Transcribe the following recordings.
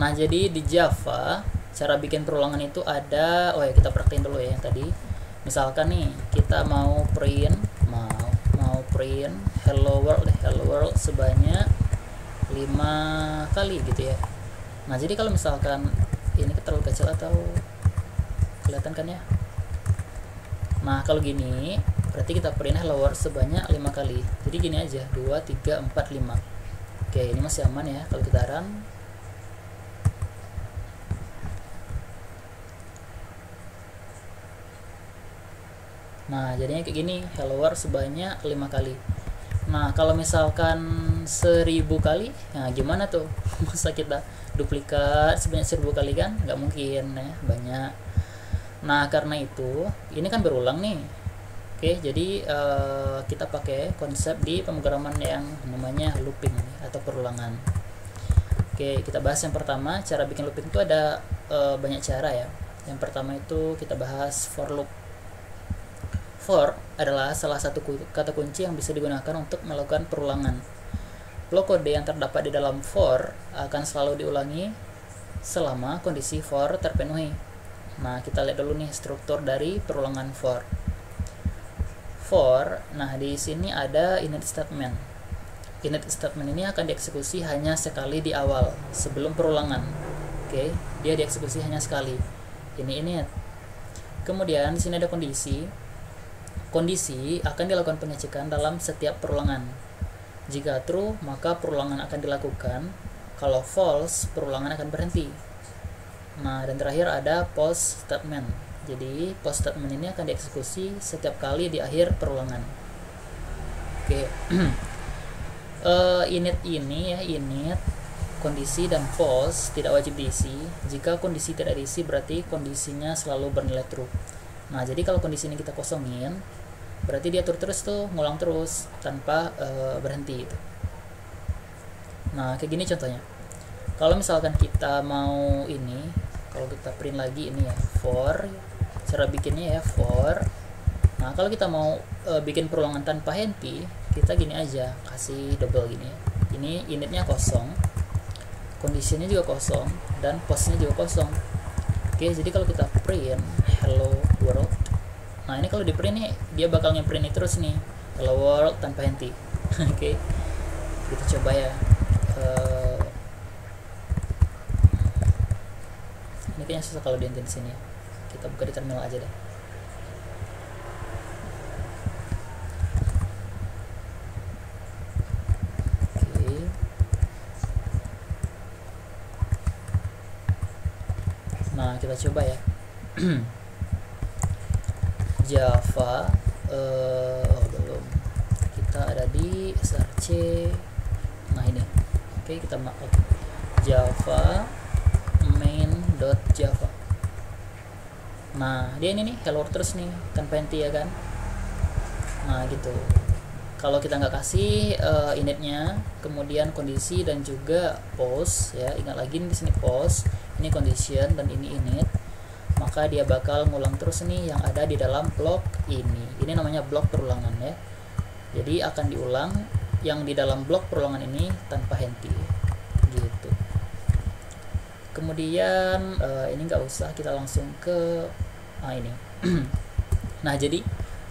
Nah, jadi di Java cara bikin perulangan itu ada, oh ya kita praktekin dulu ya yang tadi. Misalkan nih kita mau print hello world sebanyak 5 kali gitu ya. Nah, jadi kalau misalkan ini terlalu kecil atau kelihatan kan ya. Nah, kalau gini berarti kita print hello world sebanyak 5 kali. Jadi gini aja, 2 3 4 5. Oke, ini masih aman ya kalau kita run. Nah, jadinya kayak gini, hello world sebanyak 5 kali. Nah, kalau misalkan 1000 kali, nah gimana tuh? Masa kita duplikat sebanyak 1000 kali kan? Nggak mungkin ya, banyak. Nah, karena itu, ini kan berulang nih. Oke, jadi kita pakai konsep di pemrograman yang namanya looping atau perulangan. Oke, kita bahas yang pertama, cara bikin looping itu ada banyak cara ya. Yang pertama itu kita bahas for loop. For adalah salah satu kata kunci yang bisa digunakan untuk melakukan perulangan. Blok kode yang terdapat di dalam for akan selalu diulangi selama kondisi for terpenuhi. Nah, kita lihat dulu nih struktur dari perulangan for. For, nah di sini ada init statement. Init statement ini akan dieksekusi hanya sekali di awal sebelum perulangan. Oke, dia dieksekusi hanya sekali. Ini init. Kemudian di sini ada kondisi. Kondisi akan dilakukan pengecekan dalam setiap perulangan. Jika true, maka perulangan akan dilakukan. Kalau false, perulangan akan berhenti. Nah, dan terakhir ada post statement. Jadi, post statement ini akan dieksekusi setiap kali di akhir perulangan. Oke. Init ini ya, init, kondisi dan post tidak wajib diisi. Jika kondisi tidak diisi, berarti kondisinya selalu bernilai true. Nah, jadi kalau kondisi ini kita kosongin, berarti dia terus tuh ngulang terus tanpa berhenti gitu. Nah, kayak gini contohnya. Kalau misalkan kita mau ini, kalau kita print lagi ini ya, for, cara bikinnya ya for. Nah, kalau kita mau bikin perulangan tanpa henti, kita gini aja, kasih double gini. Ini initnya kosong, kondisinya juga kosong, dan postnya juga kosong. Oke, jadi kalau kita print hello world, nah ini kalau di print nih dia bakal nge-print terus nih hello world tanpa henti. Oke, kita coba ya. Ini kayaknya susah kalau dihenti di sini. Kita buka di terminal aja deh. Oke. Nah, kita coba ya. Java belum, kita ada di src. Nah ini, oke, kita Java main.java. Nah, dia ini nih hello terus nih tanpa henti ya kan. Nah gitu. Kalau kita nggak kasih initnya, kemudian kondisi dan juga post ya, ingat lagi di sini post, ini condition dan ini init, maka dia bakal ngulang terus nih yang ada di dalam blok ini. Ini namanya blok perulangan ya. Jadi akan diulang yang di dalam blok perulangan ini tanpa henti gitu. Kemudian ini nggak usah, kita langsung ke ini. Nah, jadi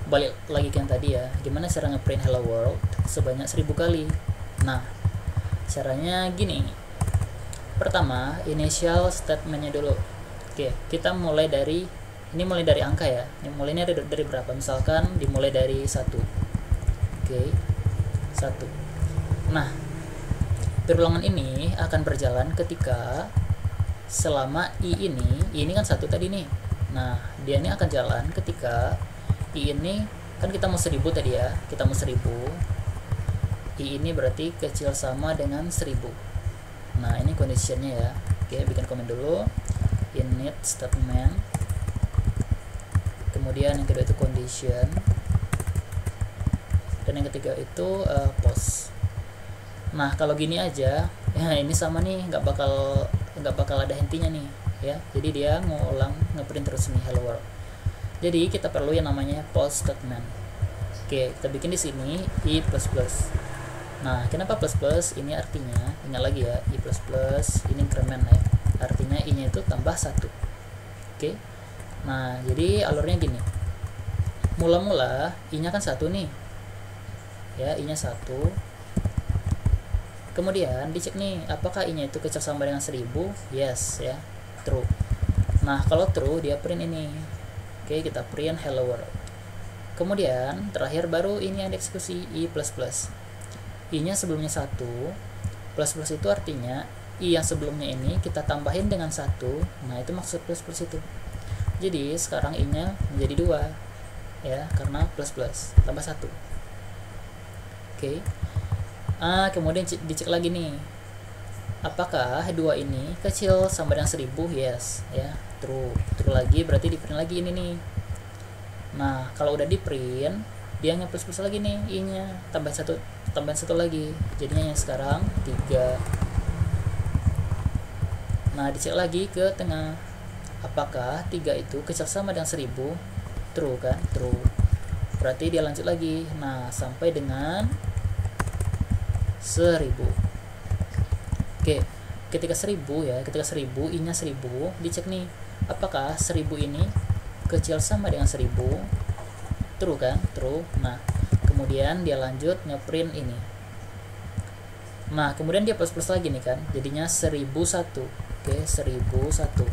balik lagi ke yang tadi ya, gimana cara ngeprint hello world sebanyak 1000 kali. Nah, caranya gini. Pertama, initial statementnya dulu. Oke, kita mulai dari angka ya. Ini mulainya dari berapa? Misalkan dimulai dari 1. Oke, 1. Nah, perulangan ini akan berjalan ketika selama i ini kan 1 tadi nih. Nah, dia ini akan jalan ketika i ini kan kita mau 1000 tadi ya. Kita mau 1000. I ini berarti kecil sama dengan 1000. Nah, ini conditionnya ya. Oke, bikin komen dulu. Init statement, kemudian yang kedua itu condition, dan yang ketiga itu post. Nah, kalau gini aja ya, ini sama nih, nggak bakal ada hentinya nih ya. Jadi dia ngulang ngeprint terus nih hello world. Jadi kita perlu yang namanya post statement. Oke, kita bikin di sini i++. Nah, kenapa plus plus? Ini artinya, ingat lagi ya, i plus plus ini increment ya, artinya i nya itu tambah 1. Oke. Nah, jadi alurnya gini, mula-mula i nya kan 1 nih ya, i nya 1, kemudian dicek nih apakah i nya itu kecil sama dengan 1000. Yes ya, true. Nah, kalau true dia print ini. Oke, kita print hello world. Kemudian terakhir baru ini yang dieksekusi, i plus plus. i nya sebelumnya 1, plus plus itu artinya i yang sebelumnya ini kita tambahin dengan 1. Nah, itu maksud plus plus itu. Jadi sekarang i nya menjadi 2 ya, karena plus plus tambah 1. Oke. Kemudian dicek lagi nih, apakah 2 ini kecil sama dengan 1000. Yes ya, true. True lagi, berarti di print lagi ini nih. Nah, kalau udah di print dia hanya plus plus lagi nih, i nya tambahin 1 lagi, jadinya yang sekarang 3. Nah, dicek lagi ke tengah, apakah 3 itu kecil sama dengan 1000. True kan, true. Berarti dia lanjut lagi, nah sampai dengan 1000. Oke, ketika 1000 ya, ketika 1000 i nya 1000, dicek nih apakah 1000 ini kecil sama dengan 1000. True kan, true. Nah, kemudian dia lanjut ngeprint ini. Nah, kemudian dia plus plus lagi nih kan, jadinya 1001. Oke, 1001.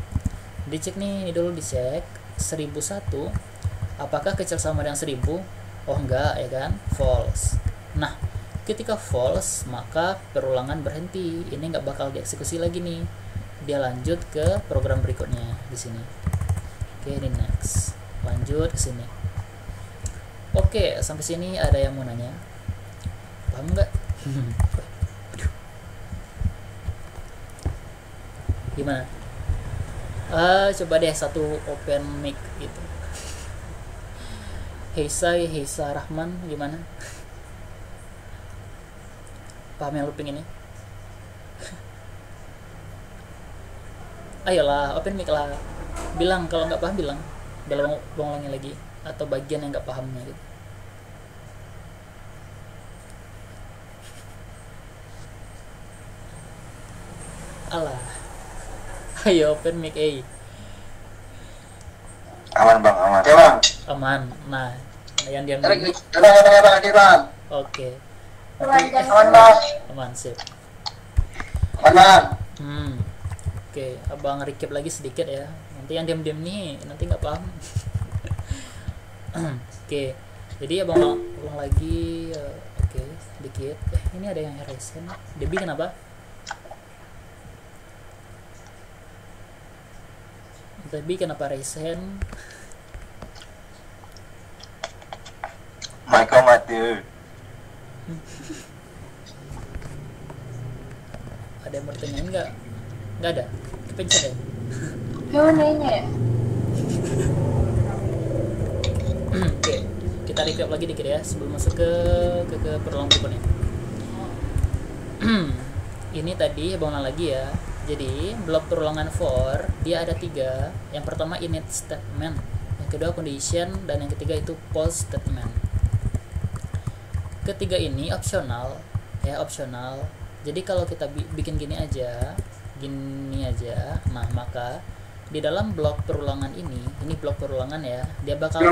Dicek nih, ini dulu dicek 1001 apakah kecil sama dengan 1000. Oh enggak ya kan, false. Nah, ketika false maka perulangan berhenti, ini nggak bakal dieksekusi lagi nih, dia lanjut ke program berikutnya di sini. Oke, ini next, lanjut ke sini. Oke, sampai sini ada yang mau nanya? Paham nggak? Gimana? Coba deh satu open mic gitu. Heisa Rahman, gimana? Paham yang looping ini? Ayolah, open mic lah. Bilang kalau nggak paham, bilang. Bilang ulangin lagi, atau bagian yang nggak pahamnya gitu. Alah. Ayo open mic, Aman bang, aman. Ya bang. Aman. Nah, yang diam. Oke. Aman bang. Aman, sip. Aman. Oke, abang recap lagi sedikit ya. Nanti yang diam-diam nih nanti nggak paham. Oke, jadi abang ulang lagi. Oke, sedikit. Ini ada yang erase. Debbie kenapa? Debbie kenapa raise hand? Michael mati. Ada yang mau ditanyain nggak? Nggak ada. Kepencet ya. Mau nanya. Oke, kita recap lagi dikit ya sebelum masuk ke perulang berikutnya. Ini tadi abang ulang lagi ya. Jadi blok perulangan for dia ada 3. Yang pertama init statement, yang kedua condition, dan yang ketiga itu post statement. Ketiga ini opsional ya, opsional. Jadi kalau kita bikin gini aja, nah maka di dalam blok perulangan ini blok perulangan ya, dia bakal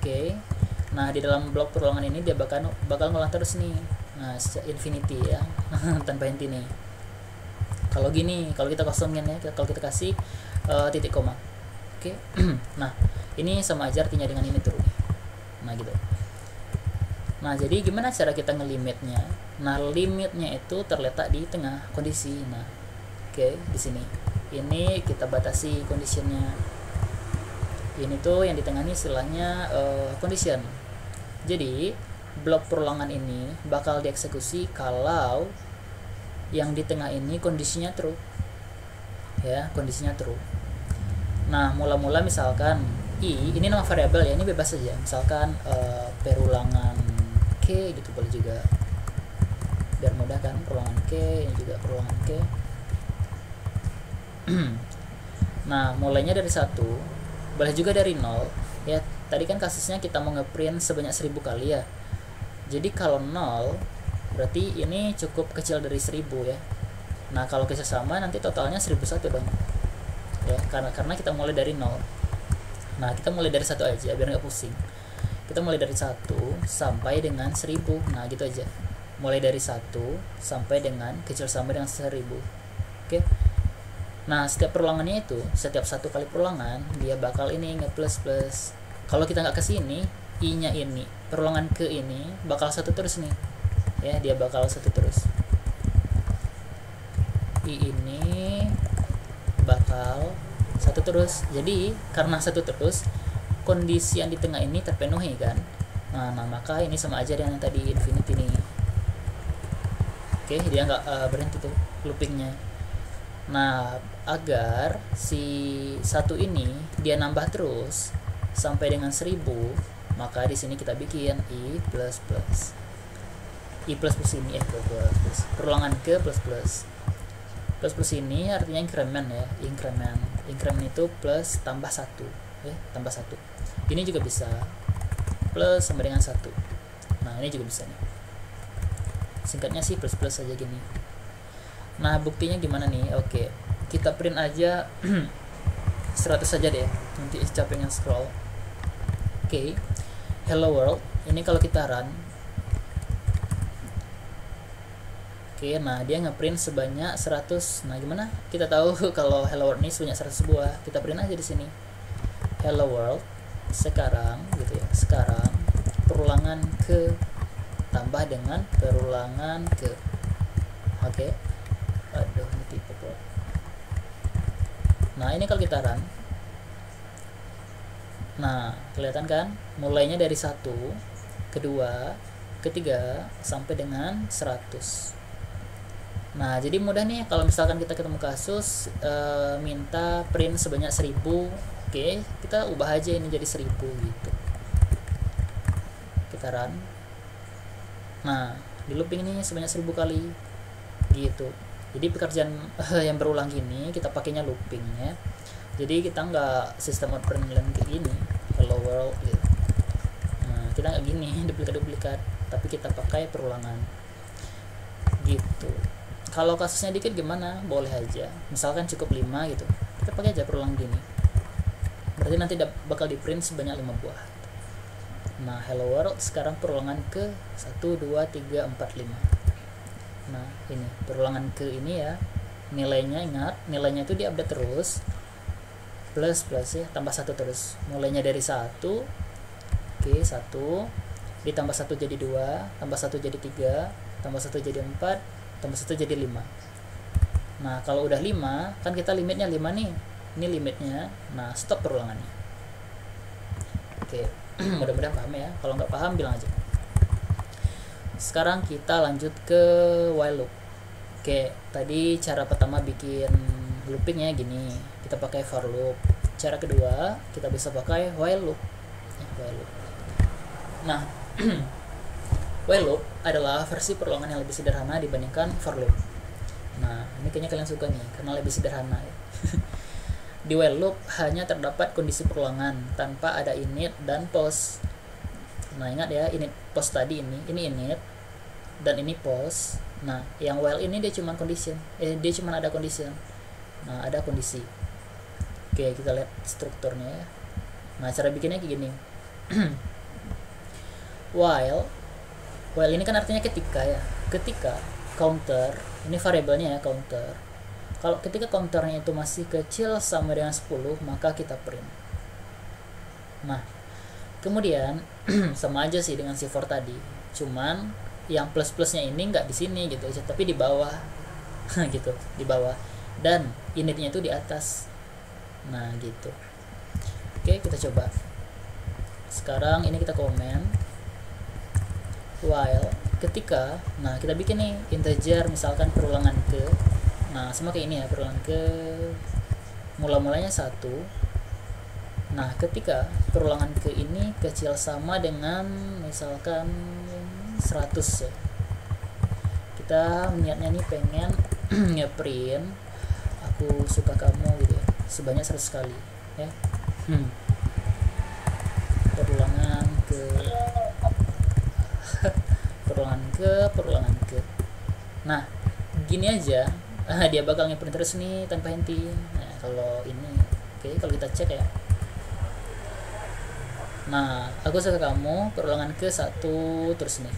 Oke. Nah, di dalam blok perulangan ini dia bakal ngulang terus nih. Nah, infinity ya. Tanpa henti nih. Kalau gini, kalau kita kosongin ya, kalau kita kasih titik koma. Oke. Nah, ini sama aja artinya dengan ini tuh. Nah, gitu. Nah, jadi gimana cara kita ngelimitnya? Nah, limitnya itu terletak di tengah kondisi. Nah, oke, di sini. Ini kita batasi conditionnya. Ini tuh yang di tengah ini istilahnya condition. Jadi blok perulangan ini bakal dieksekusi kalau yang di tengah ini kondisinya true ya, kondisinya true. Nah, mula-mula misalkan i ini nama variabel ya, ini bebas saja, misalkan perulangan k gitu, boleh juga biar mudah kan, perulangan k, ini juga perulangan k. Nah, mulainya dari 1, boleh juga dari 0 ya, tadi kan kasusnya kita mau ngeprint sebanyak 1000 kali ya. Jadi kalau 0 berarti ini cukup kecil dari 1000 ya. Nah kalau kecil sama nanti totalnya 1001 dong ya, karena kita mulai dari 0. Nah kita mulai dari 1 aja biar nggak pusing. Kita mulai dari 1 sampai dengan 1000. Nah gitu aja, mulai dari 1 sampai dengan kecil sama dengan 1000. Oke. Nah setiap perulangannya itu, setiap 1 kali perulangan dia bakal ini nge-plus plus. Kalau kita nggak kesini, i nya ini perulangan ke ini bakal 1 terus nih ya, dia bakal 1 terus. I ini bakal 1 terus. Jadi karena 1 terus, kondisi yang di tengah ini terpenuhi kan. Nah maka ini sama aja dengan yang tadi infinity nih. Oke, dia nggak berhenti tuh loopingnya. Nah agar si 1 ini dia nambah terus sampai dengan 1000, maka di sini kita bikin i plus plus. I plus plus ini plus perulangan ke plus plus. Plus plus ini artinya increment ya, increment itu plus tambah 1 ya, tambah 1. Ini juga bisa plus sama dengan 1. Nah ini juga bisa nih, singkatnya sih plus plus saja gini. Nah buktinya gimana nih? Oke, kita print aja 100 saja deh, nanti capek nge-scroll. Oke, hello world ini kalau kita run, oke, nah dia ngeprint sebanyak 100. Nah gimana kita tahu kalau hello world ini sebanyak 100 buah? Kita print aja di sini hello world sekarang gitu ya, sekarang perulangan ke tambah dengan perulangan ke. Oke, aduh ini tipe kok. Nah ini kalau kita run, nah kelihatan kan mulainya dari 1, kedua, ketiga sampai dengan 100. Nah jadi mudah nih kalau misalkan kita ketemu kasus minta print sebanyak 1000. Oke, kita ubah aja ini jadi 1000 gitu. Kita run. Nah di looping ini sebanyak 1000 kali gitu. Jadi pekerjaan yang berulang gini kita pakainya looping ya. Jadi kita nggak sistem outprint kayak gini hello world gitu. Nah kita nggak gini duplikat, tapi kita pakai perulangan gitu. Kalau kasusnya dikit gimana? Boleh aja, misalkan cukup 5 gitu, kita pakai aja perulang gini, berarti nanti bakal di print sebanyak 5 buah. Nah hello world sekarang perulangan ke 1, 2, 3, 4, 5. Nah ini perulangan ke ini ya, nilainya ingat nilainya itu diupdate terus, plus plus ya, tambah 1 terus, mulainya dari 1. Oke, 1 ditambah 1 jadi 2, tambah 1 jadi 3, tambah 1 jadi 4, tambah 1 jadi 5. Nah kalau udah 5 kan kita limitnya 5 nih, ini limitnya. Nah stop perulangannya. Oke, mudah-mudahan paham ya, kalau nggak paham bilang aja. Sekarang kita lanjut ke while loop. Oke, tadi cara pertama bikin loopingnya gini, kita pakai for loop. Cara kedua kita bisa pakai while loop. While loop. Nah while loop adalah versi perulangan yang lebih sederhana dibandingkan for loop. Nah ini kayaknya kalian suka nih karena lebih sederhana ya. Di while loop hanya terdapat kondisi perulangan tanpa ada init dan post. Nah ingat ya, init post tadi ini init dan ini post. Nah yang while ini dia cuma condition, dia cuma ada condition. Nah ada kondisi. Oke, kita lihat strukturnya ya. Nah cara bikinnya kayak gini. While ini kan artinya ketika ya, ketika counter, ini variabelnya ya counter, kalau ketika counternya itu masih kecil sama dengan 10 maka kita print. Nah kemudian sama aja sih dengan si for tadi, cuman yang plus plusnya ini nggak di sini gitu, tapi di bawah gitu, di bawah, dan initnya itu di atas. Nah gitu. Oke, kita coba sekarang ini, kita komen while ketika. Nah kita bikin nih integer misalkan perulangan ke, nah sama kayak ini ya, perulangan ke mula-mulanya 1. Nah ketika perulangan ke ini kecil sama dengan misalkan 100 ya, kita niatnya nih pengen ngeprint aku suka kamu gitu ya sebanyak 100 kali ya. Kita gini aja, dia bakal ngeprint terus nih tanpa henti. Nah kalau ini oke, kalau kita cek ya, nah aku suka kamu perulangan ke 1 terus nih.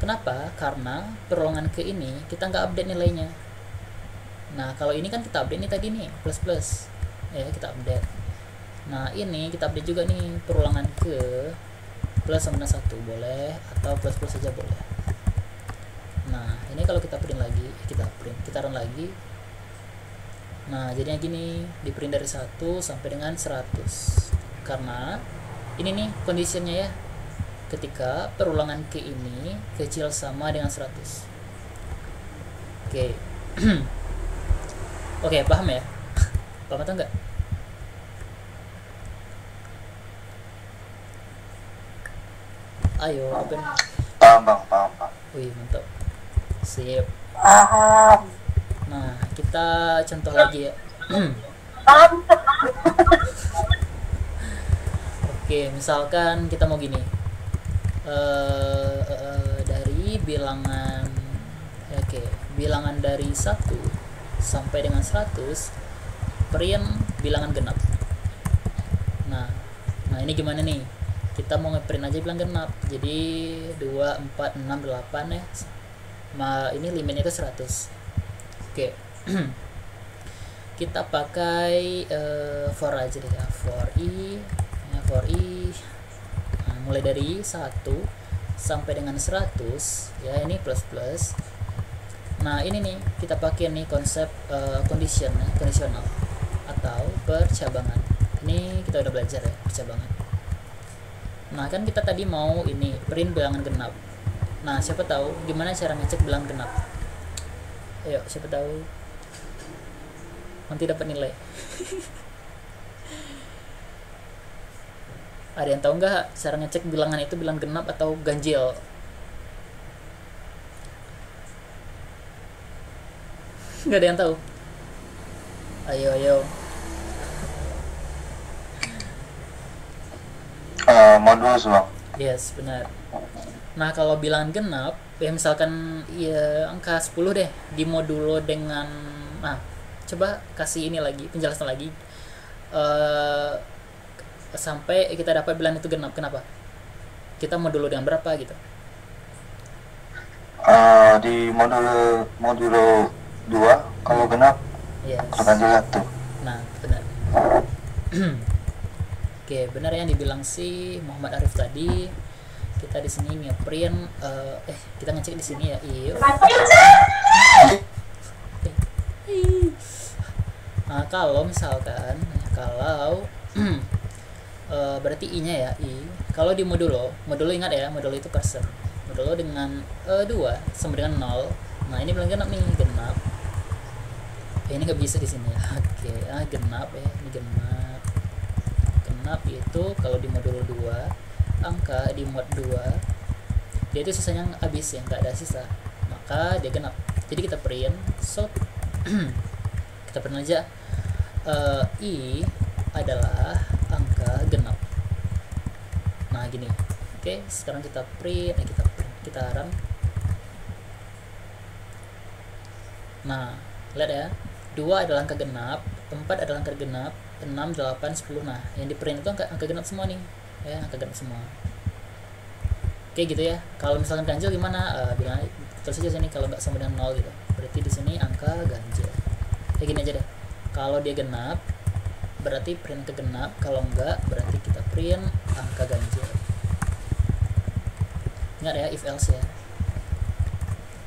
Kenapa? Karena perulangan ke ini kita nggak update nilainya. Nah kalau ini kan kita update nih tadi nih plus ya, kita update. Nah ini kita update juga nih perulangan ke plus sama dengan 1 boleh, atau plus saja boleh. Nah ini kalau kita print lagi, kita run lagi. Nah jadinya gini, di print dari 1 sampai dengan 100, karena ini nih kondisinya ya, ketika perulangan ke ini kecil sama dengan 100. Oke. Oke, paham ya? Paham atau enggak? Ayo open. Paham bang, paham. Wih mantap, sip. Paham. Nah kita contoh lagi ya. Paham. Oke, misalkan kita mau gini, dari bilangan, bilangan dari 1 sampai dengan 100 print bilangan genap. Nah ini gimana nih? Kita mau ngeprint aja bilang genap, jadi 2, 4, 6, 8 ya. Ini limitnya itu 100. Oke. Kita pakai for aja deh ya, for i. Nah, mulai dari 1 sampai dengan 100 ya, ini plus. Nah ini nih kita pakai nih konsep kondisional atau percabangan. Ini kita udah belajar ya, percabangan. Nah kan kita tadi mau ini print bilangan genap. Nah siapa tahu gimana cara ngecek bilangan genap? Ayo siapa tahu nanti dapat nilai. Ada yang tahu nggak cara ngecek bilangan itu bilangan genap atau ganjil? Nggak ada yang tahu. Ayo. Modulus bang. Yes, benar. Nah kalau bilangan genap ya, misalkan ya angka 10 deh di modulo dengan, nah coba kasih ini lagi penjelasan lagi, sampai kita dapat bilangan itu genap. Kenapa? Kita modulo dengan berapa gitu? Di modulo 2 kalau genap Yes. akan dilihat tuh. Nah benar. Oke, benar yang dibilang si Muhammad Arif tadi. Kita di sini ngeprint, kita ngecek di sini ya. Iya. Nah kalau misalkan berarti i-nya ya, kalau di modulo ingat ya, modulo itu persen, modulo dengan 2 sama dengan 0. Nah ini bilang genap nih, genap. Ini nggak bisa di sini ya. Oke, genap ya, ini genap itu kalau di modulo 2 angka di mod 2 dia itu sisanya habis ya, nggak ada sisa, maka dia genap. Jadi kita print kita print aja i adalah angka genap. Nah gini. Oke, sekarang kita print, kita run. Nah lihat ya, 2 adalah angka genap, 4 adalah angka genap, 6, 8, 10. Nah yang di print itu angka genap semua nih ya, angka genap semua. Oke gitu ya. Kalau misalkan ganjil gimana? Bilang terus saja sini kalau nggak sama dengan 0 gitu, berarti di sini angka ganjil. Kayak gini aja deh. Kalau dia genap berarti print ke genap, kalau enggak berarti kita print angka ganjil. Ingat ya, if else ya.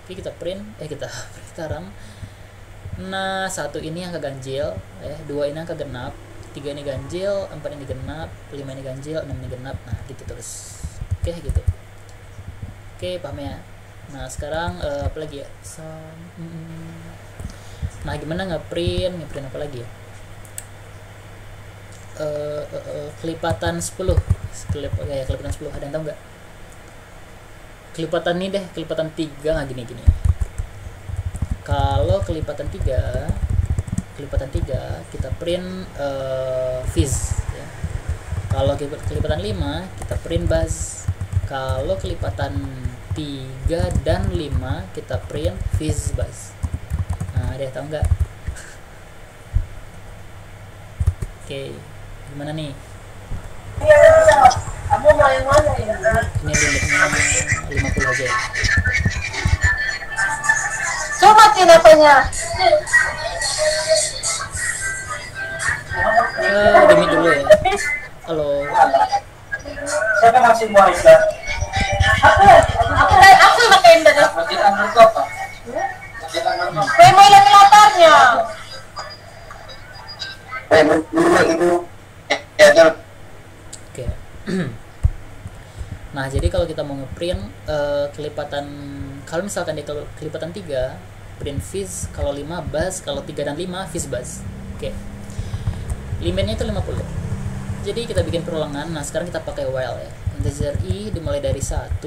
Oke, kita print, kita run. Nah 1 ini angka ganjil ya, 2 ini angka genap, 3 ini ganjil, 4 ini genap, 5 ini ganjil, 6 ini genap. Nah gitu terus. Oke gitu. Oke, paham ya. Nah sekarang apa lagi ya? Nah gimana ngeprint apa lagi ya? Kelipatan 10. Kelipatan 10 ada yang tahu nggak? Kelipatan ini deh, kelipatan 3. Nah gini. Kalau kelipatan 3 kita print viz ya. Kalau kelipatan 5 kita print buzz. Kalau kelipatan 3 dan 5 kita print viz buzz. Ada yang tahu nggak? Oke, gimana nih? Kamu mau yang mana ya? Ini limitnya 50 aja ya. Coba apanya? Demi dulu ya. Halo. Siapa masih mau Islam? Aku pakai internet. Masjid Anur itu apa? Kayak mau lihat latarnya. Dulu itu ya Oke. Nah, jadi kalau kita mau ngeprint kelipatan, kalau misalkan dia kelipatan 3, print Viz, kalau 5 bus, kalau 3 dan 5 Viz bus. Oke. Limitnya itu 50. Jadi kita bikin perulangan. Nah, sekarang kita pakai while ya. Integer i dimulai dari 1,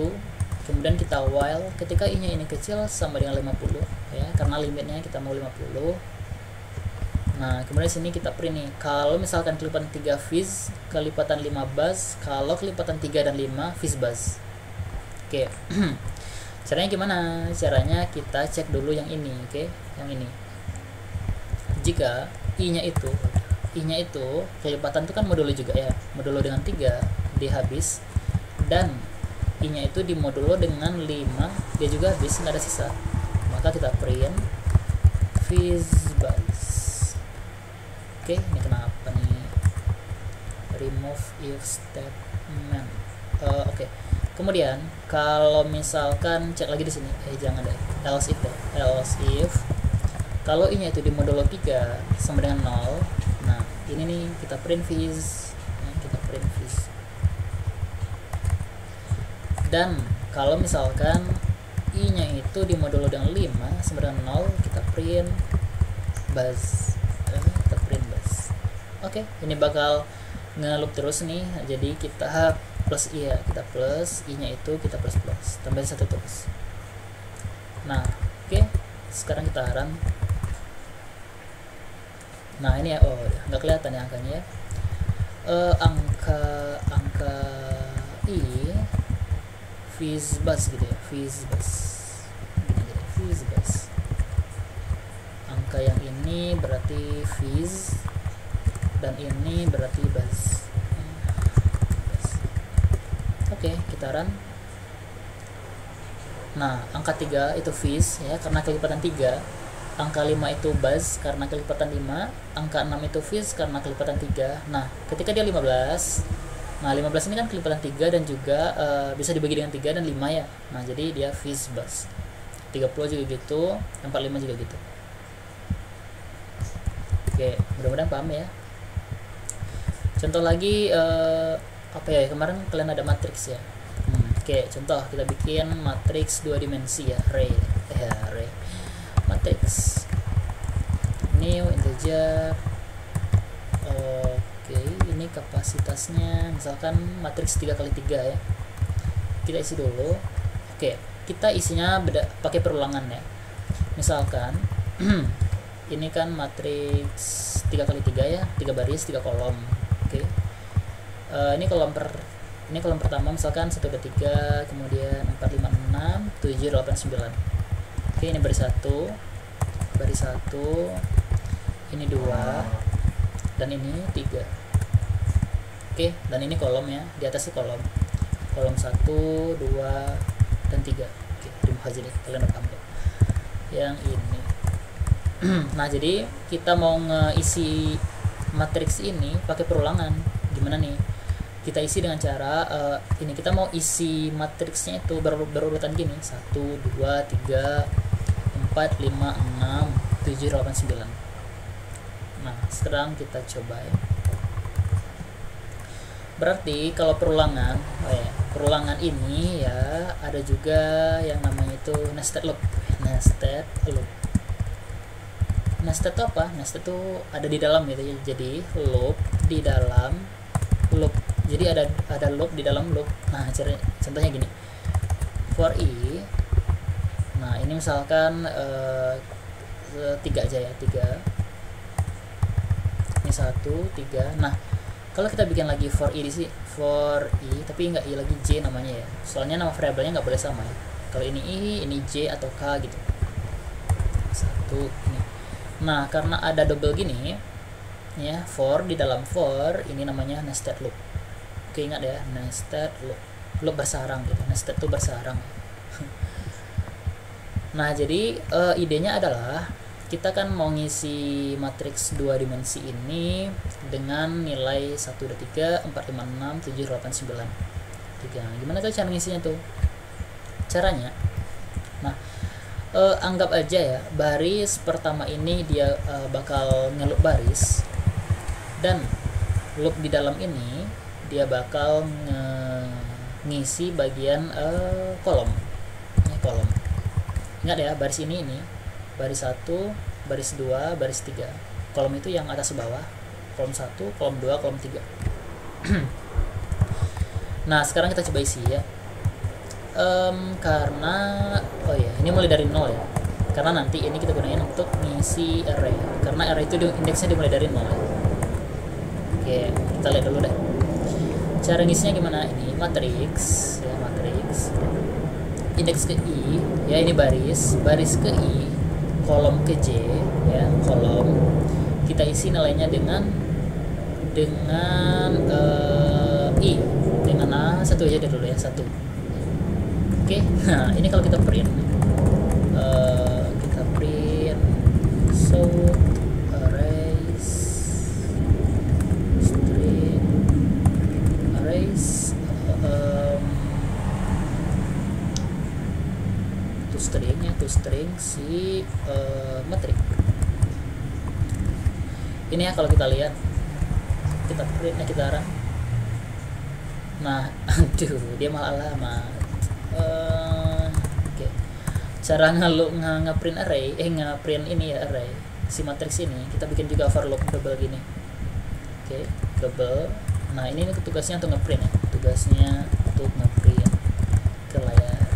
kemudian kita while ketika i-nya ini kecil sama dengan 50 ya, karena limitnya kita mau 50. Nah, kemudian sini kita print nih. Kalau misalkan kelipatan 3 Viz, kelipatan 5 bus, kalau kelipatan 3 dan 5 Viz bus. Oke. Caranya gimana? Caranya kita cek dulu yang ini, oke? Yang ini. Jika i-nya itu kelipatan itu kan modulo juga ya. Modulo dengan 3 dia habis, dan i-nya itu di modulo dengan 5 dia juga habis, nggak ada sisa. Maka kita print Viz bus. Oke, ini kenapa nih? Remove if statement. Oke. Kemudian kalau misalkan cek lagi di sini, jangan deh. Else if deh. Else if kalau i-nya itu di modulo 3 sama dengan 0. Nah, ini nih kita print Viz. Ya, kita print Viz. Dan kalau misalkan i-nya itu di modulo dengan 5 sama dengan 0, kita print bus. Kita print bus. Oke, ini bakal nge-loop terus nih. Jadi kita plus i ya, kita plus i-nya itu kita plus tambahin 1 terus. Nah, oke. Sekarang kita run. Nah, ini ya, nggak kelihatan ya angkanya ya. Angka i Viz bus gitu ya, Viz bus. Gini aja deh, Viz bus. Angka yang ini berarti Viz, dan ini berarti bus. Oke, kita run. Nah, angka 3 itu Viz ya, karena kelipatan 3. Angka 5 itu bus karena kelipatan 5. Angka 6 itu Viz karena kelipatan 3. Nah, ketika dia 15, nah 15 ini kan kelipatan 3 dan juga bisa dibagi dengan 3 dan 5 ya. Nah, jadi dia Viz bus. 30 juga gitu, 45 juga gitu. Oke, mudah-mudahan paham ya. Contoh lagi, apa ya, kemarin kalian ada matriks ya. Oke, contoh kita bikin matriks 2 dimensi ya, array matriks new integer. Oke, ini kapasitasnya misalkan matriks 3x3 ya, kita isi dulu. Oke, kita isinya pakai perulangan ya. Misalkan ini kan matriks 3x3 ya, 3 baris 3 kolom. Oke. Ini kolom pertama misalkan 1 2 3, kemudian 4 5 6 7 8 9. Oke, ini baris 1, ini 2, dan ini 3. Oke, dan ini kolom ya, di atas itu kolom 1 2 dan 3. Oke, terima kasih deh, kalian udah paham kok yang ini. Nah, jadi kita mau ngeisi matriks ini pakai perulangan. Gimana nih? Kita isi dengan cara ini, kita mau isi matriksnya itu berurutan gini, 1 2 3 4 5 6 7 8 9. Nah, sekarang kita coba ya. Berarti kalau perulangan, perulangan ini ya ada juga yang namanya itu nested loop. Nested itu apa? Nested itu ada di dalam gitu ya. Jadi loop di dalam loop. Jadi ada loop di dalam loop. Nah, contohnya gini. For i. Nah, ini misalkan 3 aja ya, 3. Ini 1 3. Nah, kalau kita bikin lagi for i tapi nggak i lagi j namanya ya. Soalnya nama variabelnya nggak boleh sama ya. Kalau ini i, ini j atau k gitu. 1 ini. Nah, karena ada double gini ya, for di dalam for ini namanya nested loop. Oke, ingat ya, nested loop bersarang gitu. Nested tuh bersarang. Nah, jadi idenya adalah kita kan mau ngisi matriks 2 dimensi ini dengan nilai 1, 2, 3, 4, 5, 6, 7, 8, 9 3. Gimana tuh cara ngisinya tuh? Caranya, nah, anggap aja ya, baris pertama ini dia bakal ngeloop baris, dan loop di dalam ini dia bakal ngisi bagian kolom. Ini kolom. Ingat ya, baris ini baris 1, baris 2, baris 3. Kolom itu yang atas bawah. Kolom 1, kolom 2, kolom 3. Nah, sekarang kita coba isi ya. Karena ini mulai dari 0 ya. Karena nanti ini kita gunain untuk ngisi array. Karena array itu indeksnya dimulai dari 0 ya. Oke, kita lihat dulu deh. Cara ngisinya gimana? Ini matriks ya, matriks. Indeks ke I ya, ini baris ke I, kolom ke J ya, kolom. Kita isi nilainya dengan I, dengan A satu aja dulu ya, 1. Oke, nah ini kalau kita print sort arrays string arrays to string si metrik. Ini ya, kalau kita lihat, kita printnya, kita run. Nah, aduh, dia malah alamat. Oke. Cara nge-print array, nge-print ini ya, array si matriks ini, kita bikin juga for loop double gini. Oke, double. Nah, ini tugasnya untuk nge-print ya. Tugasnya untuk nge-print ke layar.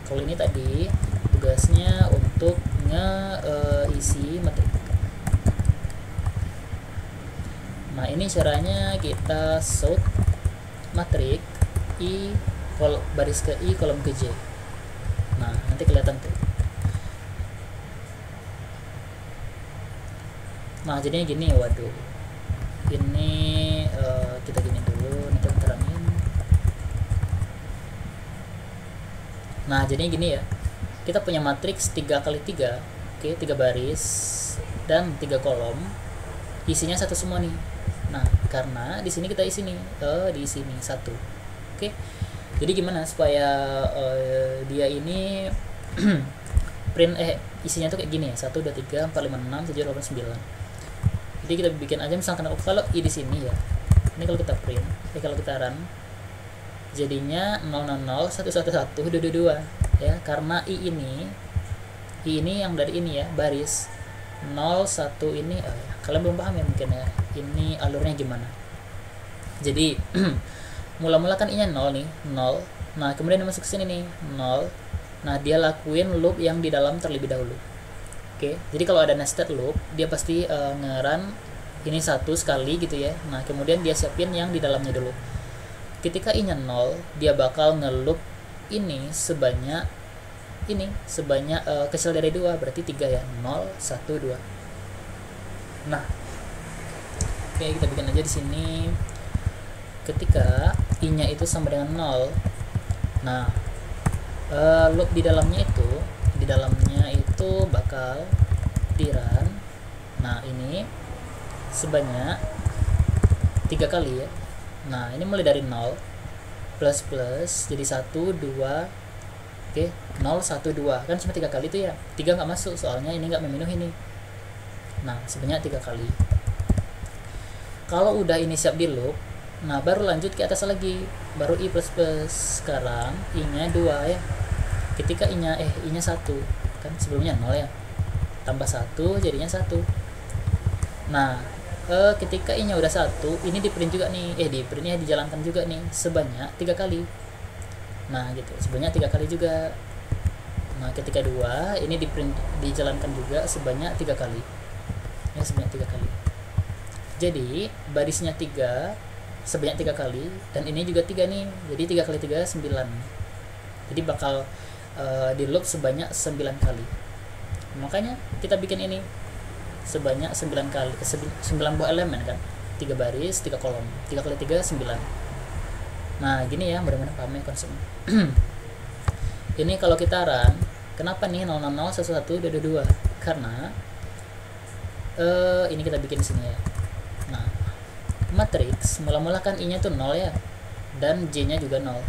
Kalau ini tadi tugasnya untuk isi matrik. Nah, ini caranya kita sort matrik I baris ke I, kolom ke J. Nah, nanti kelihatan tuh. Nah, jadinya gini, waduh. Ini kita gini dulu, nanti kita terangin. Nah, jadinya gini ya. Kita punya matriks 3x3, oke, 3 baris dan 3 kolom. Isinya satu semua nih. Nah, karena di sini kita isi nih, di sini 1. Oke. Jadi gimana supaya dia ini print isinya tuh kayak gini ya. 1 2 3 4 5 6 7 8 9. Jadi kita bikin aja misalkan kalau I di sini ya. Ini kalau kita print, kalau kita run jadinya 000 111 222 ya, karena I ini yang dari ini ya, baris 01 ini kalian belum paham ya mungkin ya, ini alurnya gimana. Jadi mula-mula kan I-nya 0 nih, 0. Nah, kemudian dia masuk ke sini nih, 0. Nah, dia lakuin loop yang di dalam terlebih dahulu. Oke, jadi kalau ada nested loop, dia pasti nge-run ini 1 sekali gitu ya. Nah, kemudian dia siapin yang di dalamnya dulu. Ketika I-nya 0, dia bakal nge-loop ini sebanyak kecil dari 2, berarti 3 ya, 0 1 2. Nah, oke, kita bikin aja di sini. Ketika I-nya itu sama dengan 0, nah loop di dalamnya itu bakal di run. Nah, ini sebanyak 3 kali ya. Nah, ini mulai dari 0 plus jadi 1 2. Oke, 0 1 2 kan cuma 3 kali itu ya. 3 nggak masuk soalnya ini nggak memenuhi nih. Nah, sebanyak 3 kali. Kalau udah ini siap di loop, nah baru lanjut ke atas lagi, baru I plus. Sekarang I-nya 2 ya. Ketika I-nya 1 kan sebelumnya 0 ya, tambah 1 jadinya 1. Nah, ketika I-nya udah 1, ini di print juga nih, di-printnya dijalankan juga nih sebanyak 3 kali. Nah, gitu, sebanyak 3 kali juga. Nah, ketika 2, ini di print dijalankan juga sebanyak 3 kali. Ya, sebanyak 3 kali. Jadi, barisnya 3 sebanyak 3 kali, dan ini juga 3 nih. Jadi 3 kali 3 9. Jadi bakal di loop sebanyak 9 kali. Makanya kita bikin ini sebanyak 9 kali 9 buah elemen kan, 3 baris 3 kolom, 3 kali 3 9. Nah gini ya, mudah-mudahan paham ya konsepnya. Ini kalau kita run, kenapa nih 000 11 22? Karena ini kita bikin sini ya. Nah matriks mula-mula kan i nya tuh 0 ya, dan j nya juga 0,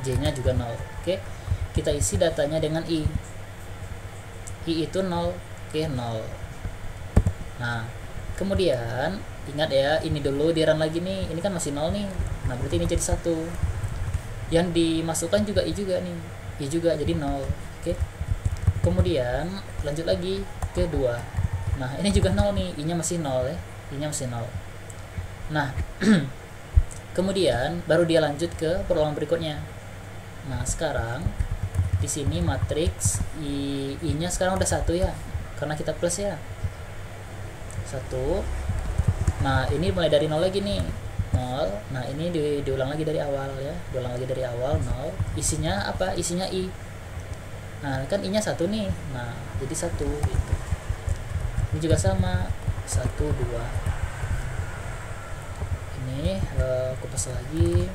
j nya juga 0. Oke, kita isi datanya dengan i itu 0. Oke, 0. Nah kemudian ingat ya, ini dulu di run lagi nih, ini kan masih 0 nih. Nah berarti ini jadi 1, yang dimasukkan juga i juga nih, i juga jadi 0. Oke, kemudian lanjut lagi ke 2. Nah ini juga 0 nih, i nya masih 0 ya, i nya masih 0. Nah kemudian baru dia lanjut ke perulangan berikutnya. Nah sekarang di sini matriks i nya sekarang udah 1 ya, karena kita plus ya, 1. Nah ini mulai dari 0 lagi nih, 0. Nah ini diulang lagi dari awal ya, diulang lagi dari awal 0. Isinya apa? Isinya i. Nah kan i nya 1 nih, nah jadi 1 gitu. Ini juga sama, 1 2. Ini kupas lagi.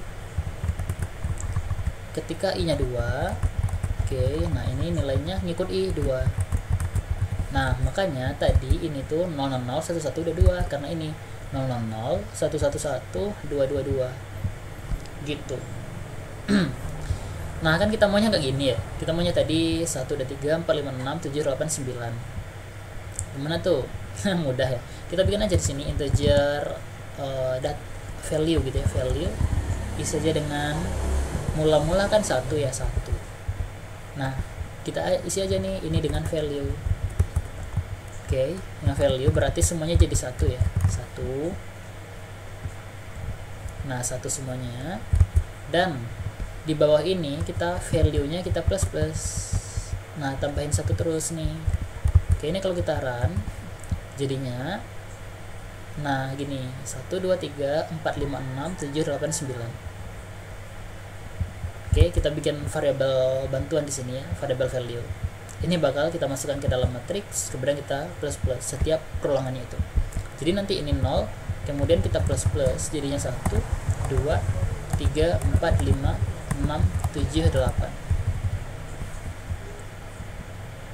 Ketika i nya 2, oke, nah ini nilainya ngikut i 2. Nah makanya tadi ini tuh 000 11 udah 2, karena ini 000 111 222 gitu. Nah kan kita maunya nggak gini ya, kita maunya tadi 1 2 3 4 5 6 7 8 9. Gimana tuh? Mudah ya, kita bikin aja di sini integer value gitu ya, value isi aja dengan mula-mula kan 1 ya, 1. Nah kita isi aja nih ini dengan value. Oke, dengan value berarti semuanya jadi 1 ya, 1. Nah 1 semuanya, dan di bawah ini kita value nya kita plus. Nah tambahin 1 terus nih. Oke, ini kalau kita run jadinya, nah gini, 1 2 3 4 5 6 7 8 9. Oke, kita bikin variabel bantuan di sini ya, variabel value. Ini bakal kita masukkan ke dalam matriks, kemudian kita plus setiap perulangannya itu. Jadi nanti ini 0, kemudian kita plus jadinya 1 2 3 4 5 6 7 8.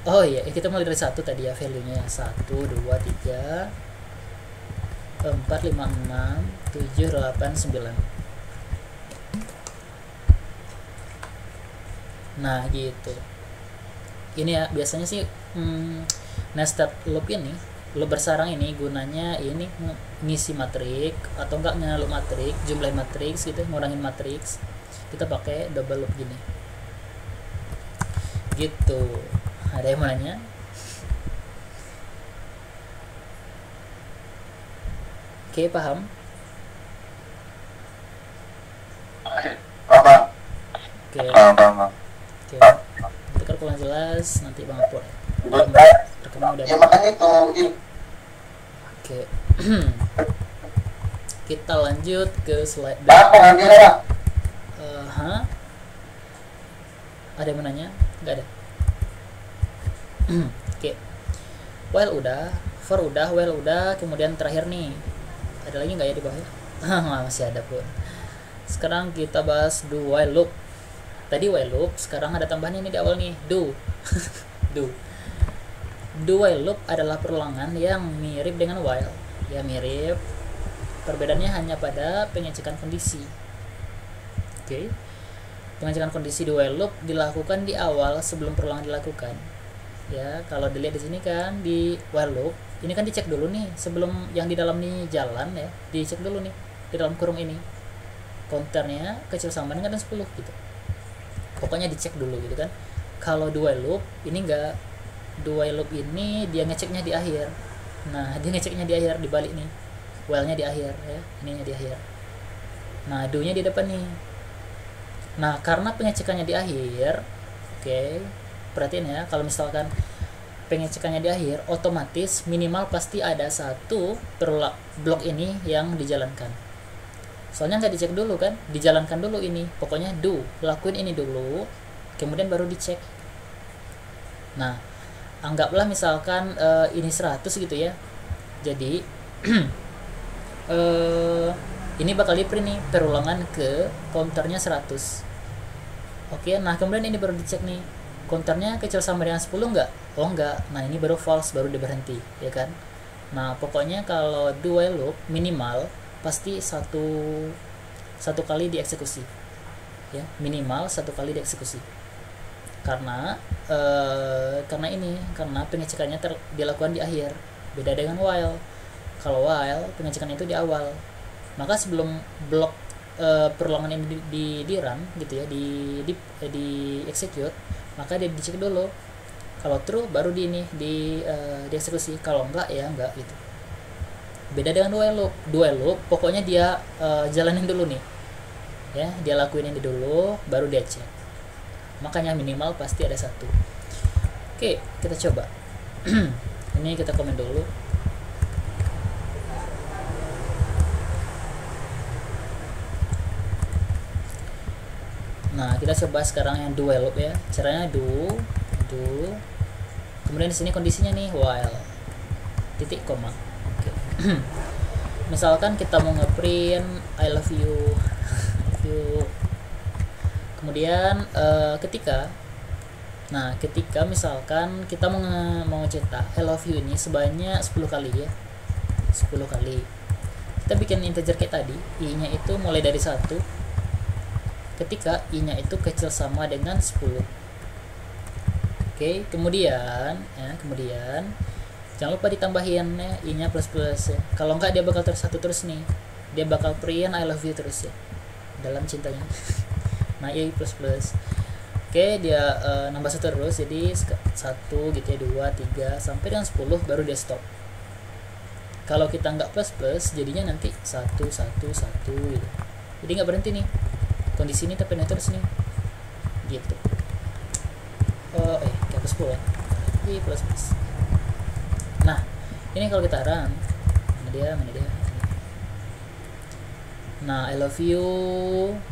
Oh iya, kita mulai dari 1 tadi ya, value-nya 1 2 3 4 5 6 7 8 9. Nah gitu. Ini ya biasanya sih nested loop ini, loop bersarang ini gunanya ini ngisi matrik atau enggak ngeloop matrik, jumlah matriks gitu, ngurangin matriks. Kita pakai double loop gini gitu. Ada yang mau nanya? Oke, paham? Paham. Oke. Paham. Oke. Nanti kalau kurang jelas nanti Bang upload. Rekaman udah. Ya makanya itu. Oke. Kita lanjut ke slide Apa ngambilnya? Ada yang mau nanya? Enggak ada. Oke. While udah, for udah, while udah, kemudian terakhir nih. Ada lagi nggak ya di bawah? Masih ada pun. Sekarang kita bahas do while loop. Tadi while loop, sekarang ada tambahan ini di awal nih, do. Do while loop adalah perulangan yang mirip dengan while. Ya mirip. Perbedaannya hanya pada pengecekan kondisi. Oke. Pengecekan kondisi do while loop dilakukan di awal sebelum perulangan dilakukan. Ya, kalau dilihat di sini kan di while loop, ini kan dicek dulu nih sebelum yang di dalam nih jalan ya, dicek dulu nih di dalam kurung ini. Counternya kecil sama dengan 10 gitu. Pokoknya dicek dulu gitu kan. Kalau do while loop ini enggak, do while loop ini dia ngeceknya di akhir. Nah, dia ngeceknya di akhir, di balik nih. While-nya di akhir ya, ininya di akhir. Nah, do-nya di depan nih. Nah, karena pengecekannya di akhir, oke. Perhatiin ya, kalau misalkan pengecekannya di akhir, otomatis minimal pasti ada satu blok ini yang dijalankan. Soalnya nggak dicek dulu kan, dijalankan dulu ini. Pokoknya lakuin ini dulu, kemudian baru dicek. Nah, anggaplah misalkan ini 100 gitu ya. Jadi ini bakal di print nih perulangan ke counternya 100. Oke, nah kemudian ini baru dicek nih, counternya kecil sama dengan 10 enggak? Oh enggak. Nah ini baru false, baru dia berhenti, ya kan? Nah pokoknya kalau do while loop minimal pasti satu kali dieksekusi, ya, minimal 1 kali dieksekusi. Karena pengecekannya dilakukan di akhir, beda dengan while. Kalau while pengecekan itu di awal, maka sebelum blok perulangan ini di run gitu ya, di execute, maka dia dicek dulu. Kalau true baru dieksekusi, kalau enggak ya enggak gitu. Beda dengan do while loop pokoknya dia jalanin dulu nih, ya, dia lakuin ini dulu baru dia cek. Makanya minimal pasti ada 1. Oke, kita coba. Ini kita komen dulu. Nah kita coba sekarang yang do while loop ya. Caranya do kemudian di sini kondisinya nih while titik koma. Oke. Misalkan kita mau ngeprint I love you kemudian ketika misalkan kita mau cetak I love you ini sebanyak 10 kali ya, 10 kali kita bikin integer kayak tadi, i nya itu mulai dari 1 ketika i nya itu kecil sama dengan 10. Oke, kemudian jangan lupa ditambahin ya i nya plus ya. Kalau enggak dia bakal terus 1 terus nih, dia bakal print I love you terus ya dalam cintanya. Nah i plus. Oke, dia nambah 1 terus, jadi 1 gitu ya, 2, 3 sampai dengan 10 baru dia stop. Kalau kita nggak plus jadinya nanti 1 gitu, jadi nggak berhenti nih kondisi ini, tapi terus nih gitu. Kayak plus 10 ya, plus. Nah ini kalau kita run, mana dia. Nah I love you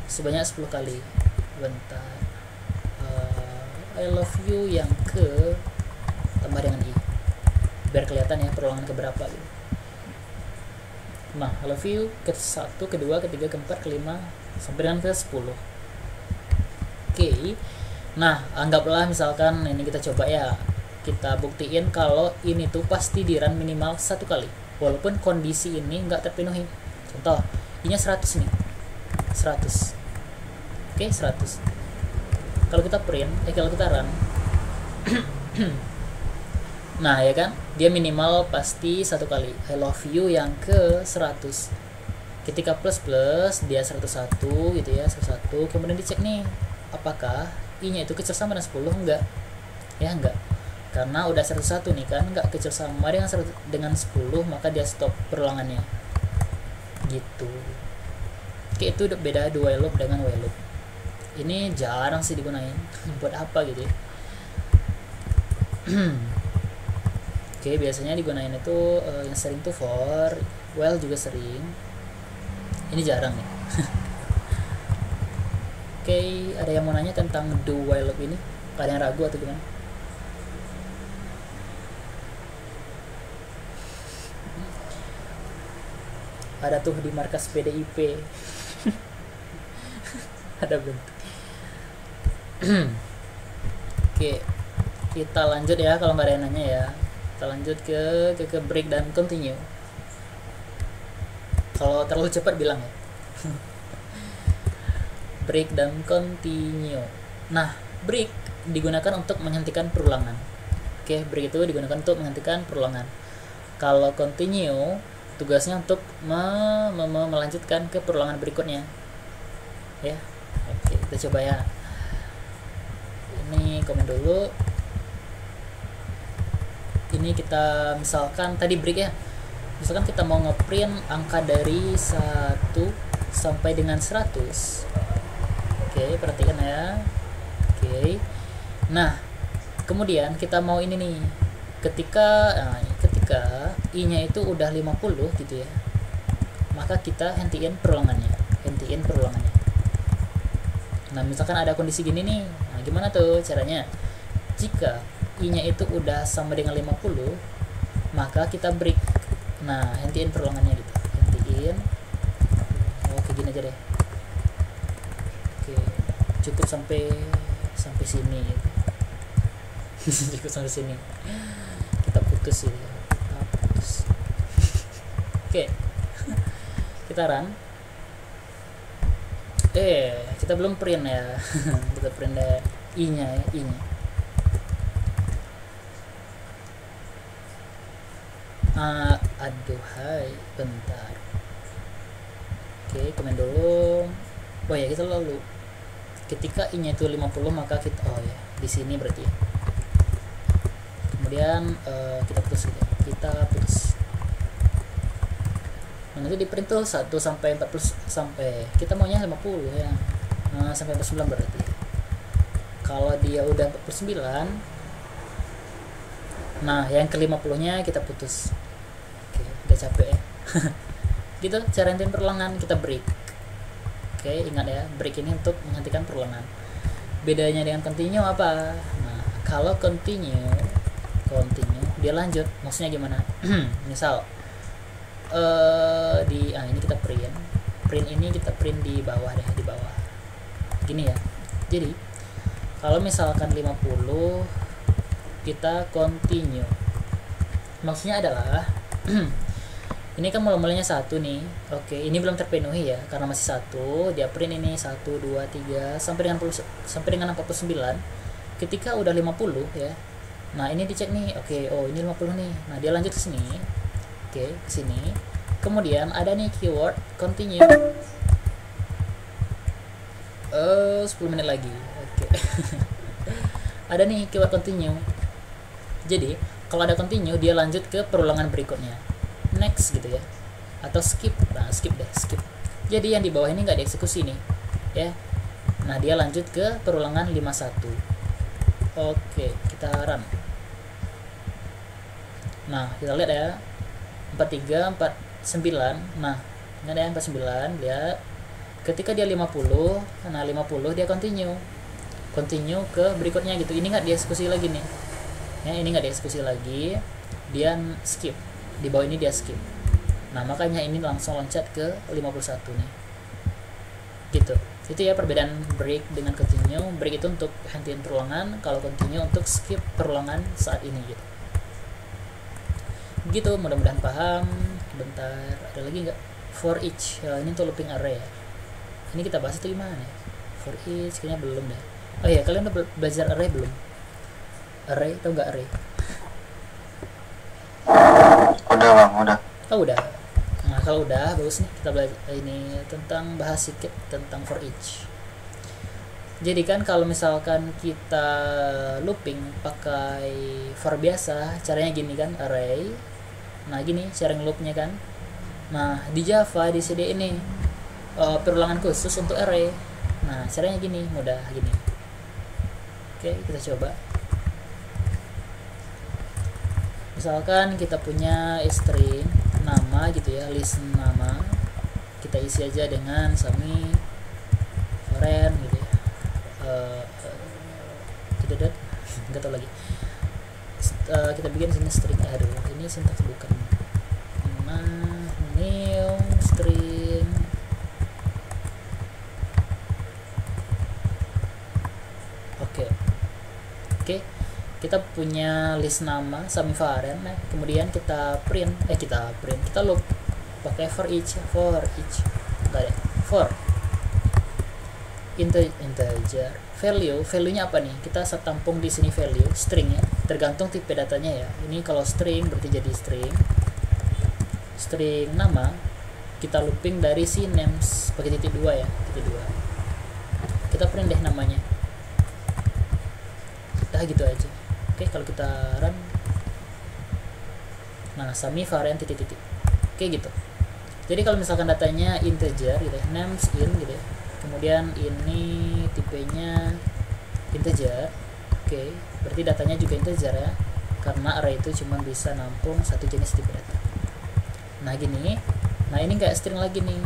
sebanyak 10 kali. Bentar, I love you yang ke tambah dengan i biar kelihatan ya perulangan keberapa gitu. Nah I love you ke 1, ke 2, ke 3, ke 4, ke 5 sampai dengan ke 10. Oke. Nah anggaplah misalkan ini kita coba ya, kita buktiin kalau ini tuh pasti di run minimal 1 kali walaupun kondisi ini nggak terpenuhi. Contoh i nya 100 nih, 100. Oke, 100. Kalau kita print, kalau kita run nah ya kan, dia minimal pasti 1 kali I love you yang ke 100. Ketika plus dia 101 gitu ya, 101. Kemudian dicek nih apakah i nya itu kecil sama dengan 10. Enggak ya, enggak, karena udah 101 nih kan, enggak kecil sama dengan 10, maka dia stop perulangannya gitu. Oke, itu beda do while loop dengan while loop. Ini jarang sih digunain buat apa gitu ya. Oke, biasanya digunain itu yang sering tuh for, while juga sering, ini jarang nih. Oke, ada yang mau nanya tentang do while loop ini? Ada yang ragu atau gimana? Ada tuh di markas PDIP. Ada bentuk. Oke, kita lanjut ya kalau nggak ada yang nanya ya. Kita lanjut ke break dan continue. Kalau terlalu cepat bilang ya. Break dan continue. Nah, break digunakan untuk menghentikan perulangan. Oke, break itu digunakan untuk menghentikan perulangan. Kalau continue tugasnya untuk melanjutkan ke perulangan berikutnya. Ya. Oke, kita coba ya. Ini komen dulu. Ini kita misalkan tadi break ya. Misalkan kita mau ngeprint angka dari 1 sampai dengan 100. Oke, perhatikan ya. Oke. Nah, kemudian kita mau ini nih. Ketika i nya itu udah 50 gitu ya, maka kita hentiin perulangannya. Nah misalkan ada kondisi gini nih, nah gimana tuh caranya? Jika i-nya itu udah sama dengan 50, maka kita break. Nah, hentiin perulangannya gitu, hentiin. Oke, gini aja deh. Oke, cukup sampai sini gitu. Cukup sampai sini, kita putus ya, kita putus. Oke, kita run. Kita belum print ya. Kita print deh i-nya ya, i-nya. Aduhai, bentar. Oke, komen dulu. Oh ya, kita lalu ketika i-nya itu 50, maka kita di sini berarti ya. Kemudian kita putus gitu. Kita putus. Nah, nanti di print tuh 1 sampai 40 sampai kita maunya 50 ya. Nah, sampai 49 berarti. Kalau dia udah 49, nah yang ke 50-nya kita putus. Oke, udah capek ya. Gitu cara hentiin perulangan, kita break. Oke, ingat ya, break ini untuk menghentikan perulangan. Bedanya dengan continue apa? Nah, kalau continue dia lanjut, maksudnya gimana? Misal ini kita print ini kita print di bawah deh, di bawah gini ya. Jadi kalau misalkan 50 kita continue, maksudnya adalah ini kan mulanya 1 nih. Oke, ini belum terpenuhi ya, karena masih 1. Dia print ini 1, 2, 3 sampai dengan 49. Ketika udah 50 ya, nah ini dicek nih. Oke, ini 50 nih. Nah, dia lanjut ke sini. Oke, ke sini. Kemudian ada nih keyword continue. 10 menit lagi. Oke. Ada nih keyword continue. Jadi kalau ada continue, dia lanjut ke perulangan berikutnya, next gitu ya, atau skip. Nah, skip deh, skip. Jadi yang di bawah ini nggak dieksekusi nih ya. Nah, dia lanjut ke perulangan 51. Oke, kita run. Nah, kita lihat ya, 43, 49. Nah, ini ada yang 49. Lihat, ketika dia 50, nah 50 dia continue ke berikutnya gitu. Ini nggak dieksekusi lagi nih ya, ini nggak dieksekusi lagi, dia skip. Di bawah ini dia skip. Nah, makanya ini langsung loncat ke 51 nih gitu. Itu ya perbedaan break dengan continue. Break itu untuk hentiin perulangan, kalau continue untuk skip perulangan saat ini gitu. Mudah-mudahan paham. Bentar, ada lagi nggak? For each ya, ini untuk looping array ya. Ini kita bahas itu gimana ya? For each kayaknya belum deh. Oh iya, kalian udah belajar array belum? Array, tau nggak array? Udah bang, udah. Oh udah. Nah, kalau udah bagus nih, kita belajar ini tentang bahas sedikit tentang for each. Jadi kan kalau misalkan kita looping pakai for biasa, caranya gini kan, array. Nah, gini cara ngeloopnya kan. Nah, di Java di CD ini perulangan khusus untuk array. Nah, caranya gini, mudah gini. Oke, kita coba. Misalkan kita punya string nama gitu ya, list nama, kita isi aja dengan semi foreign gitu ya. Nggak tahu lagi. Kita bikin sini string. Aduh, ini sintaks bukan. Nah, new string. Oke. Kita punya list nama semicolon, kemudian kita loop pakai for each for integer value-nya apa nih, kita tampung di sini value stringnya, tergantung tipe datanya ya. Ini kalau string berarti jadi string nama, kita looping dari si names pakai titik 2 ya, titik 2. Kita print deh namanya, gitu aja. Oke, kalau kita run, nah semicolon titik-titik. Oke gitu. Jadi kalau misalkan datanya integer gitu ya, names in gitu ya, kemudian ini tipenya integer. Oke, berarti datanya juga integer ya, karena array itu cuma bisa nampung satu jenis tipe data. Nah gini, nah ini nggak string lagi nih,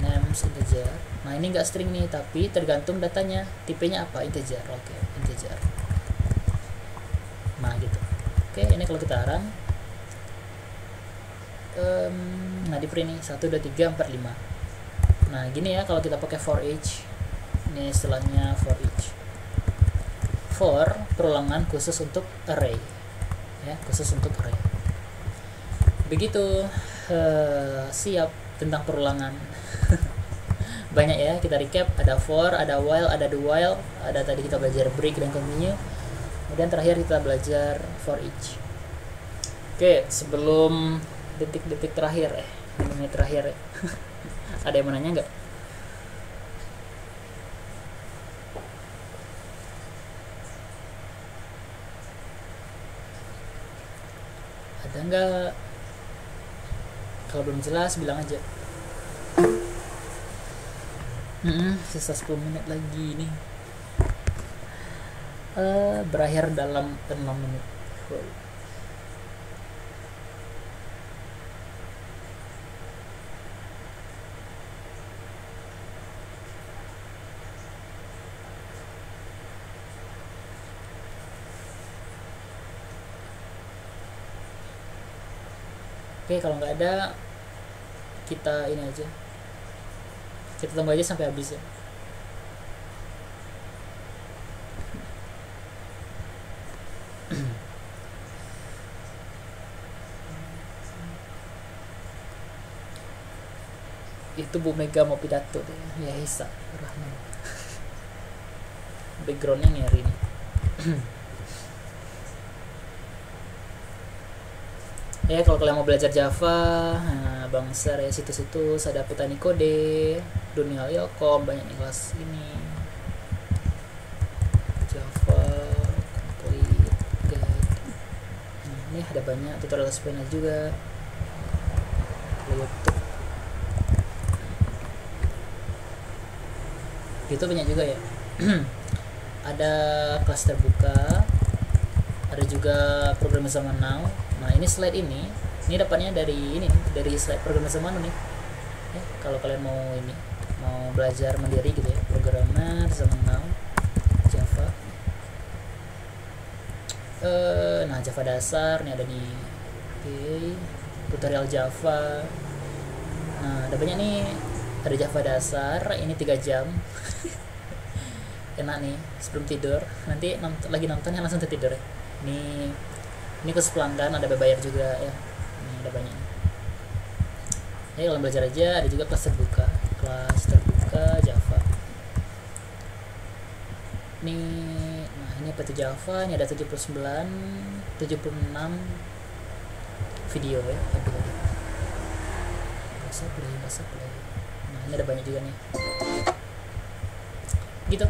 names integer. Nah ini nggak string nih, tapi tergantung datanya tipenya apa, integer. Oke, integer. Nah gitu. Oke, ini kalau kita run, nah di print nih 1 2 3 4 5. Nah gini ya kalau kita pakai for each. Ini istilahnya for each. For perulangan khusus untuk array, ya, khusus untuk array. Begitu. Siap tentang perulangan. Banyak ya, kita recap. Ada for, ada while, ada do while, ada tadi kita belajar break dan continue, kemudian terakhir kita belajar for each. Oke, sebelum detik-detik terakhir menit terakhir ada yang mau nanya nggak? Ada nggak? Kalau belum jelas bilang aja. Sisa 10 menit lagi nih. Berakhir dalam 6 menit. Oke, kalau nggak ada, kita ini aja. Kita tunggu aja sampai habis ya. Itu Bu Mega mau pidato deh. Ya Isa Rahman. Backgroundnya ngeri nih. Ya kalau kalian mau belajar Java, nah, Bang Ser ya, situs-situs ada Petani Kode, Dunia Ilkom, banyak nih kelas ini. Java Complete Guide. Nah, ini ada banyak tutorial Spanish juga. YouTube. YouTube banyak juga ya. Ada kelas terbuka, ada juga program zaman now. Nah ini slide ini dapatnya dari ini, dari slide program zaman now nih. Ya, kalau kalian mau ini mau belajar mandiri gitu ya, programmer zaman now Java. Nah Java dasar nih ada nih. Oke, tutorial Java. Nah ada banyak nih, ada Java dasar ini 3 jam. Enak nih sebelum tidur, nanti lagi nonton ya langsung tidur ya. Ini khusus pelanggan, ada berbayar juga ya. Ini ada banyak. Ya kalian belajar aja. Ada juga kelas terbuka Java. Nah ini apa itu Java? Ini ada 76 video ya. Bahasa play. Nah ini ada banyak juga nih. Gitu.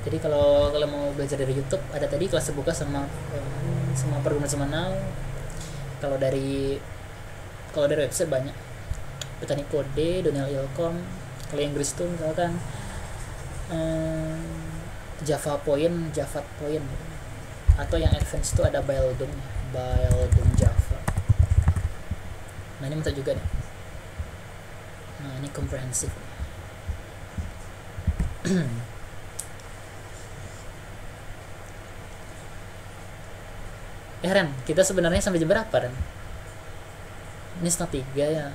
Jadi kalau kalian mau belajar dari YouTube, ada tadi kelas terbuka sama program zaman now. Kalau dari website banyak. Petani Kode, Dunia Ilkom. Kalau Inggris tuh misalkan Java Point, atau yang advance itu ada Bildung Java. Nah ini minta juga nih. Nah ini komprehensif. Ren, kita sebenarnya sampai jam berapa, Ren? Ini 2:30 ya.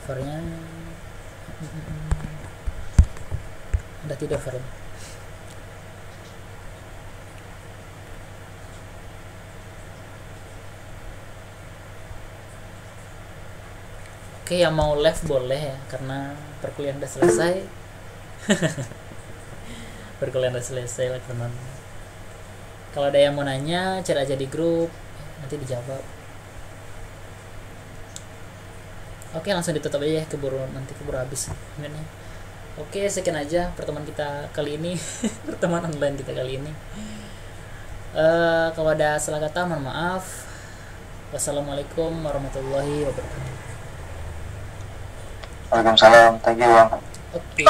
Farnya udah tidur, Faren. Oke, yang mau live boleh ya, karena perkuliahan udah selesai. Perkuliahan udah selesai lah, teman. Kalau ada yang mau nanya, chat aja di grup, nanti dijawab. Oke, langsung ditutup aja ya, keburu habis menitnya. Oke, sekian aja pertemuan kita kali ini. Pertemuan online kita kali ini. Kalau ada salah kata, mohon maaf. Wassalamualaikum warahmatullahi wabarakatuh. Waalaikumsalam, thank you Bang. Oke.